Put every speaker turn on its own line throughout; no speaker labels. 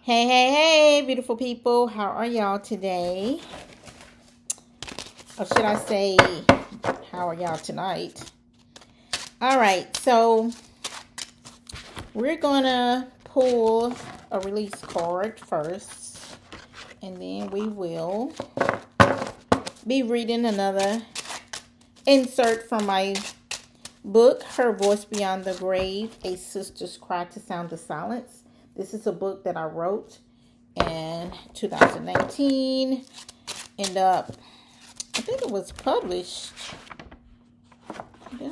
Hey, hey, hey, beautiful people. How are y'all today? Or should I say, how are y'all tonight? All right, so we're going to pull a release card first, and then we will be reading another insert from my book, Her Voice Beyond the Grave, A Sister's Cry to Sound the Silence. This is a book that I wrote in 2019. I think it was published. Did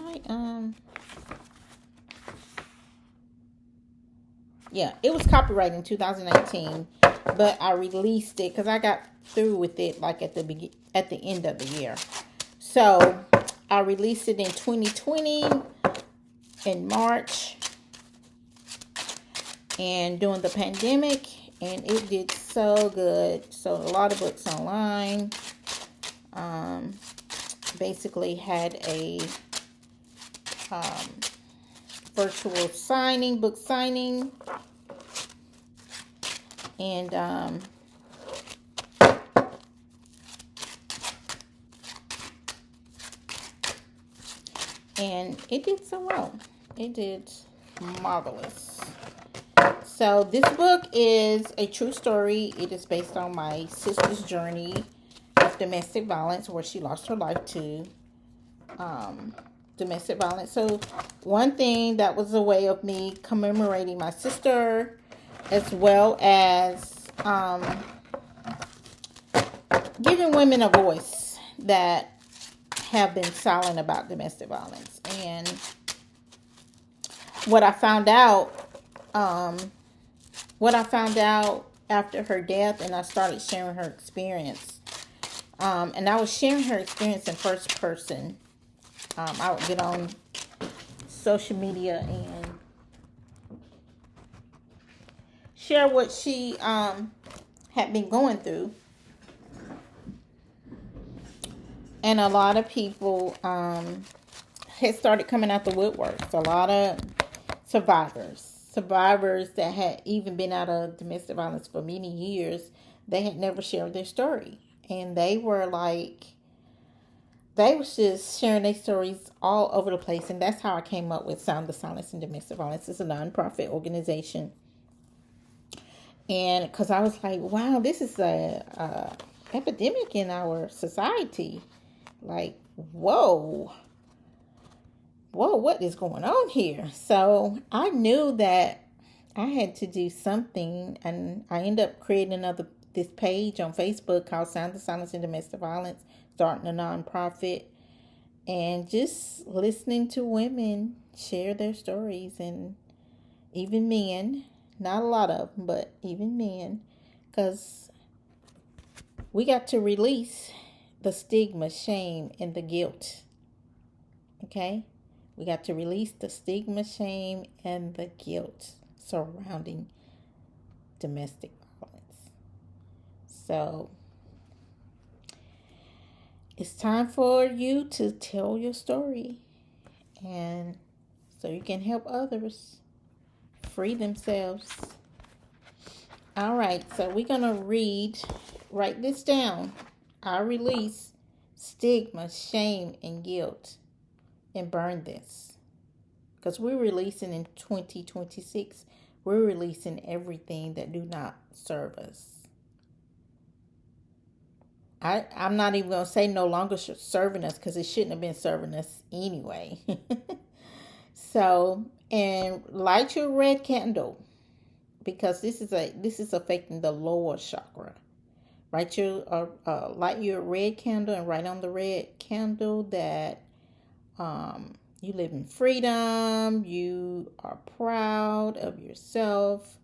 Yeah, it was copyrighted in 2019, but I released it because I got through with it like at the end of the year. So I released it in 2020 in March, and during the pandemic, and it did so good. So a lot of books online. Basically had a virtual book signing, and it did so well. It did marvelous. So this book is a true story. It is based on my sister's journey of domestic violence, where she lost her life to domestic violence. So one thing, that was a way of me commemorating my sister, as well as giving women a voice that have been silent about domestic violence. And what I found out after her death, and I started sharing her experience, and I was sharing her experience in first person. I would get on social media and share what she had been going through. And a lot of people had started coming out the woodworks. A lot of survivors that had even been out of domestic violence for many years, they had never shared their story. And they was just sharing their stories all over the place. And that's how I came up with Sound the Silence in Domestic Violence. It's a nonprofit organization. And because I was like, wow, this is a epidemic in our society. Like, whoa, what is going on here? So I knew that I had to do something, and I ended up creating this page on Facebook called Sound the Silence in Domestic Violence, starting a nonprofit, and just listening to women share their stories, and even men, not a lot of them, but even men, because we got to release the stigma, shame, and the guilt. Okay? We got to release the stigma, shame, and the guilt surrounding domestic violence. So it's time for you to tell your story, and so you can help others free themselves. All right, so we're going to write this down. I release stigma, shame, and guilt, and burn this. Because we're releasing in 2026, we're releasing everything that do not serve us. I'm not even going to say no longer serving us, because it shouldn't have been serving us anyway. So, and light your red candle, because this is affecting the lower chakra. Light your red candle, and write on the red candle that you live in freedom, you are proud of yourself,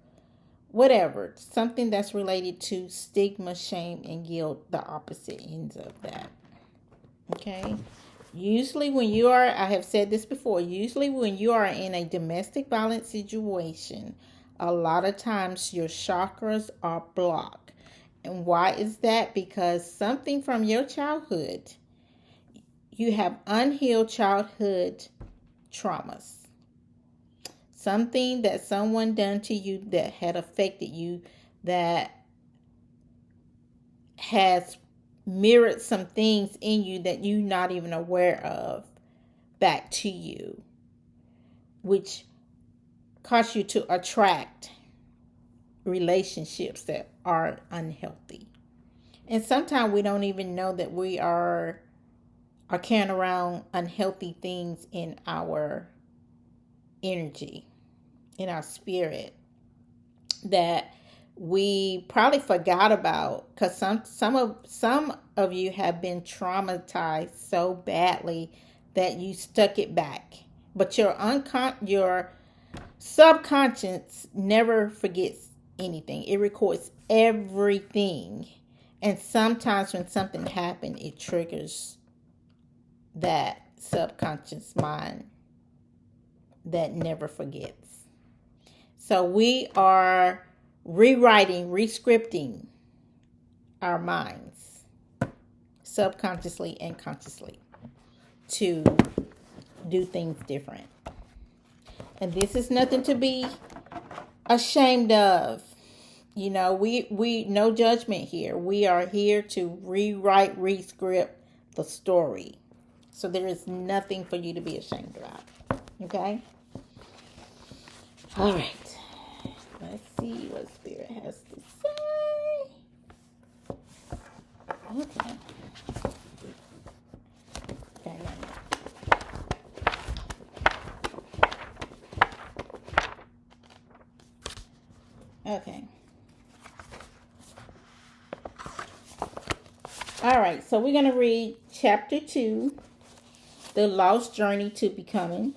whatever. Something that's related to stigma, shame, and guilt, the opposite ends of that. Okay? Usually I have said this before, usually when you are in a domestic violence situation, a lot of times your chakras are blocked. And why is that? Because something from your childhood, you have unhealed childhood traumas. Something that someone done to you that had affected you that has mirrored some things in you that you're not even aware of back to you, which cause you to attract relationships that are unhealthy. And sometimes we don't even know that we are carrying around unhealthy things in our energy, in our spirit, that we probably forgot about, because some of you have been traumatized so badly that you stuck it back. But your subconscious never forgets anything. It records everything. And sometimes when something happens, it triggers that subconscious mind that never forgets. So we are rewriting, rescripting our minds subconsciously and consciously to do things different. And this is nothing to be ashamed of. You know, we no judgment here. We are here to rewrite, rescript the story. So there is nothing for you to be ashamed about. Okay? All right. Let's see what Spirit has to say. Okay. Okay. All right. So we're going to read chapter 2, The Lost Journey to Becoming.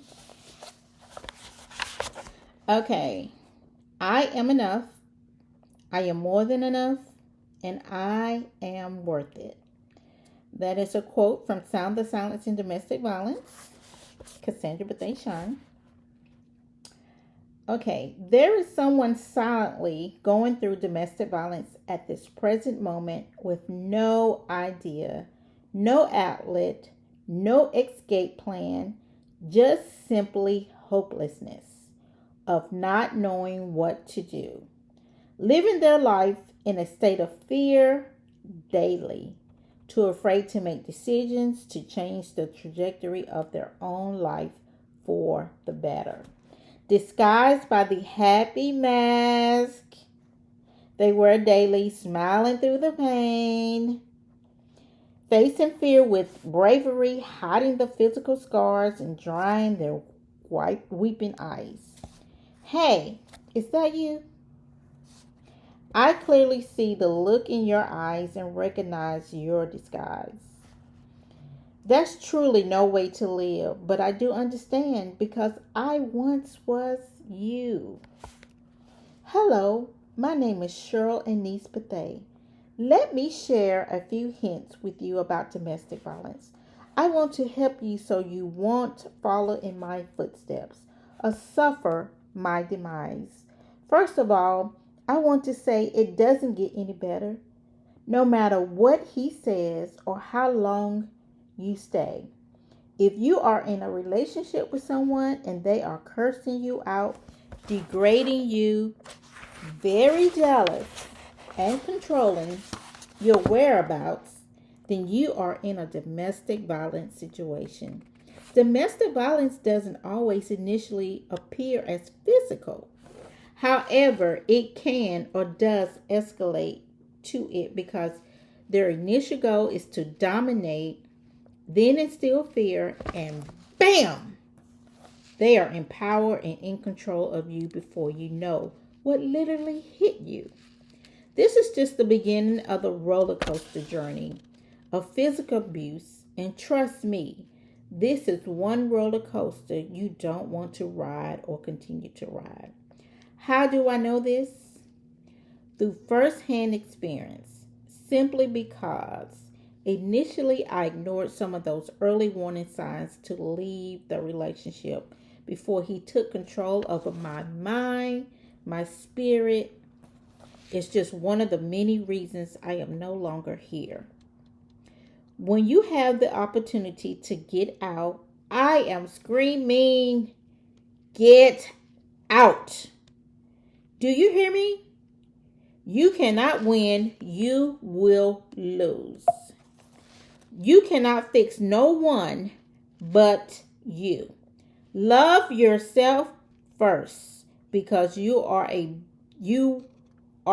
Okay. I am enough. I am more than enough. And I am worth it. That is a quote from Sound the Silence in Domestic Violence, Cassandra Bethea Shine. Okay, there is someone silently going through domestic violence at this present moment with no idea, no outlet, no escape plan, just simply hopelessness of not knowing what to do. Living their life in a state of fear daily, too afraid to make decisions to change the trajectory of their own life for the better. Disguised by the happy mask they wear daily, smiling through the pain, facing fear with bravery, hiding the physical scars, and drying their weeping eyes. Hey, is that you? I clearly see the look in your eyes and recognize your disguise. That's truly no way to live, but I do understand because I once was you. Hello, my name is Cheryl Anise Bethea. Let me share a few hints with you about domestic violence. I want to help you so you won't follow in my footsteps or suffer my demise. First of all, I want to say it doesn't get any better. No matter what he says or how long you stay. If you are in a relationship with someone and they are cursing you out, degrading you, very jealous, and controlling your whereabouts, then you are in a domestic violence situation. Domestic violence doesn't always initially appear as physical. However, it can or does escalate to it because their initial goal is to dominate, then instill fear, and bam! They are in power and in control of you before you know what literally hit you. This is just the beginning of the roller coaster journey of physical abuse, and trust me, this is one roller coaster you don't want to ride or continue to ride. How do I know this? Through first-hand experience, simply because initially I ignored some of those early warning signs to leave the relationship before he took control over my mind, my spirit. It's just one of the many reasons I am no longer here. When you have the opportunity to get out, I am screaming, get out. Do you hear me? You cannot win, you will lose. You cannot fix no one but you. Love yourself first because you are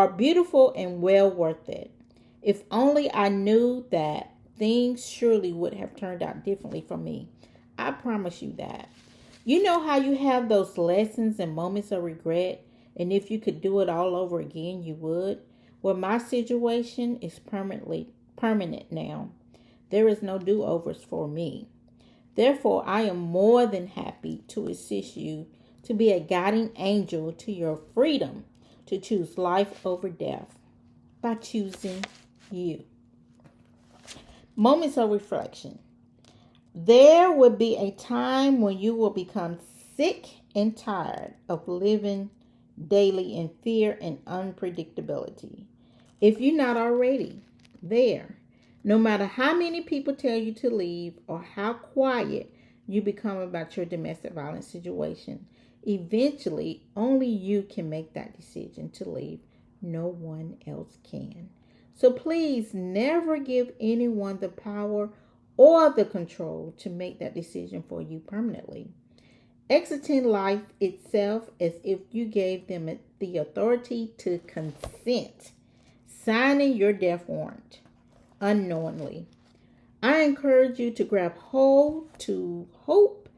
beautiful and well worth it. If only I knew that, things surely would have turned out differently for me. I promise you that. You know how you have those lessons and moments of regret, and if you could do it all over again, you would? Well, my situation is permanent now. There is no do-overs for me. Therefore, I am more than happy to assist you to be a guiding angel to your freedom to choose life over death by choosing you. Moments of reflection. There will be a time when you will become sick and tired of living daily in fear and unpredictability. If you're not already there, no matter how many people tell you to leave or how quiet you become about your domestic violence situation, eventually only you can make that decision to leave. No one else can. So please never give anyone the power or the control to make that decision for you permanently. Exiting life itself as if you gave them the authority to consent, signing your death warrant unknowingly. I encourage you to grab hold to hope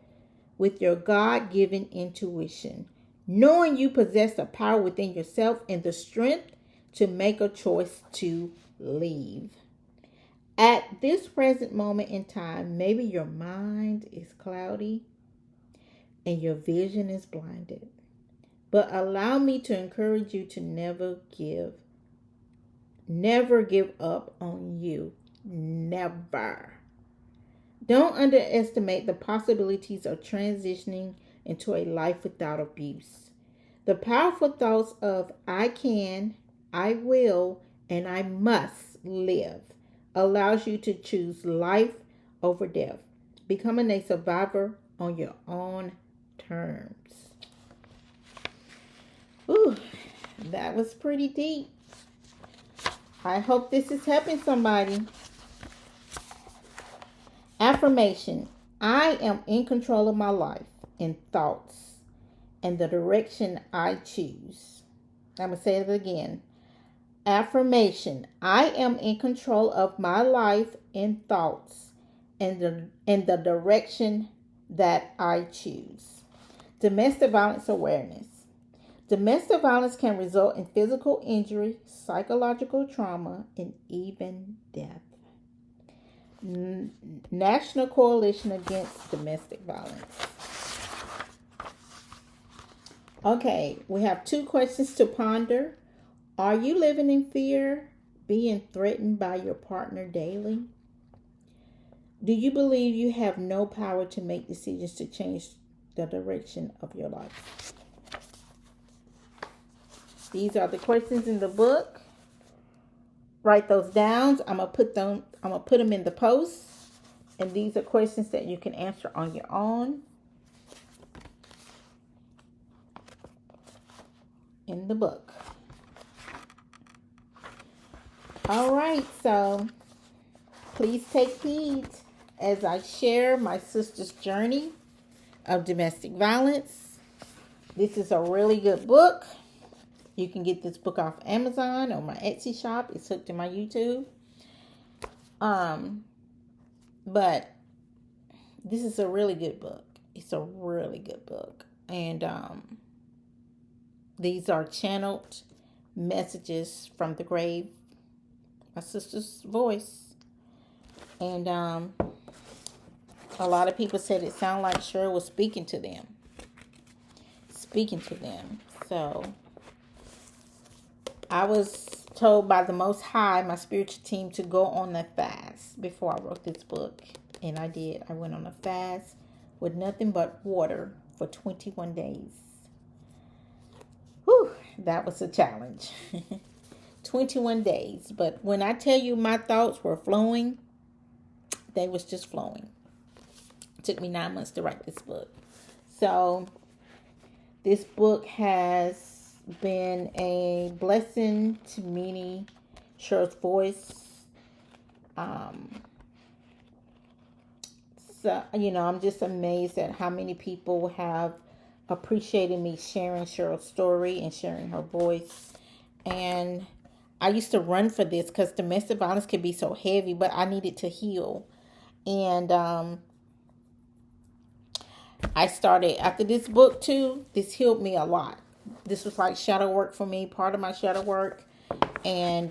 with your God-given intuition, knowing you possess the power within yourself and the strength to make a choice to leave. At this present moment in time, maybe your mind is cloudy and your vision is blinded. But allow me to encourage you to never give up on you. Never. Don't underestimate the possibilities of transitioning into a life without abuse. The powerful thoughts of I can, I will, and I must live allows you to choose life over death, becoming a survivor on your own terms. Ooh, that was pretty deep. I hope this is helping somebody. Affirmation. I am in control of my life and thoughts and the direction I choose. I'm going to say it again. Affirmation. I am in control of my life and thoughts and the direction that I choose. Domestic violence awareness. Domestic violence can result in physical injury, psychological trauma, and even death. National Coalition Against Domestic Violence. Okay, we have 2 questions to ponder. Are you living in fear, being threatened by your partner daily? Do you believe you have no power to make decisions to change the direction of your life? These are the questions in the book. Write those down. I'm gonna put them in the post. And these are questions that you can answer on your own in the book. All right, so please take heed as I share my sister's journey of domestic violence. This is a really good book. You can get this book off Amazon or my Etsy shop. It's hooked to my YouTube. But this is a really good book. It's a really good book. And these are channeled messages from the grave, my sister's voice. And a lot of people said it sounded like Cheryl was speaking to them. So I was told by the Most High, my spiritual team, to go on a fast before I wrote this book. And I did. I went on a fast with nothing but water for 21 days. Whew, that was a challenge. 21 days. But when I tell you my thoughts were flowing, they was just flowing. It took me 9 months to write this book. So this book has been a blessing to many. Cheryl's voice. Um, so, I'm just amazed at how many people have appreciated me sharing Cheryl's story and sharing her voice. And I used to run for this because domestic violence can be so heavy, but I needed to heal. And I started after this book too. This healed me a lot. This was like shadow work for me, part of my shadow work. And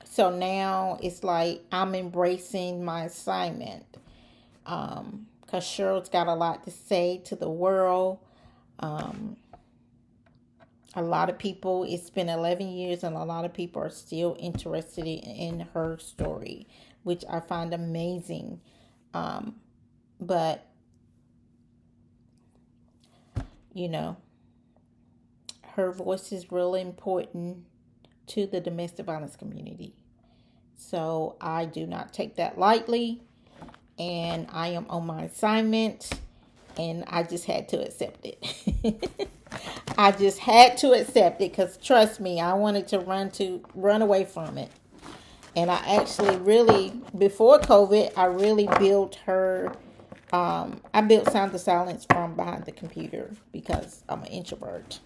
so now it's like I'm embracing my assignment. Because Cheryl's got a lot to say to the world. A lot of people, it's been 11 years, and a lot of people are still interested in her story, which I find amazing. But, you know, her voice is really important to the domestic violence community. So I do not take that lightly, and I am on my assignment, and I just had to accept it. I just had to accept it because trust me, I wanted to run away from it. And I actually really, before COVID, I really built her. I built Sound the Silence from behind the computer because I'm an introvert.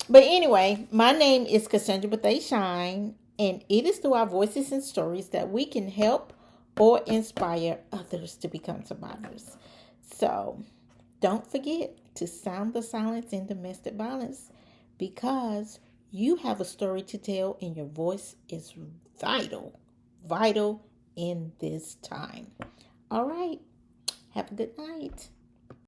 But anyway, my name is Cassandra, but they shine, and it is through our voices and stories that we can help or inspire others to become survivors. So don't forget to sound the silence in domestic violence, because you have a story to tell and your voice is vital in this time. All right. Have a good night.